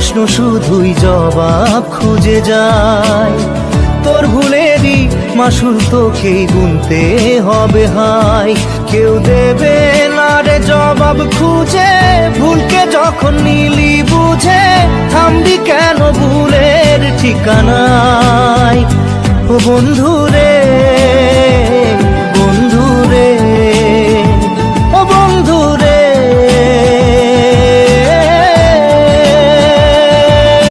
প্রশ্ন শুধুই জবাব খুঁজে যায়। তোর ভুলেরই মাসুল তোকেই গুনতে হবে হায়। কেউ দেবে না রে জবাব খুঁজে, ভুলকে যখন নিলি বুঝে থামবি কেন ভুলের ঠিকানায়। ও বন্ধু রে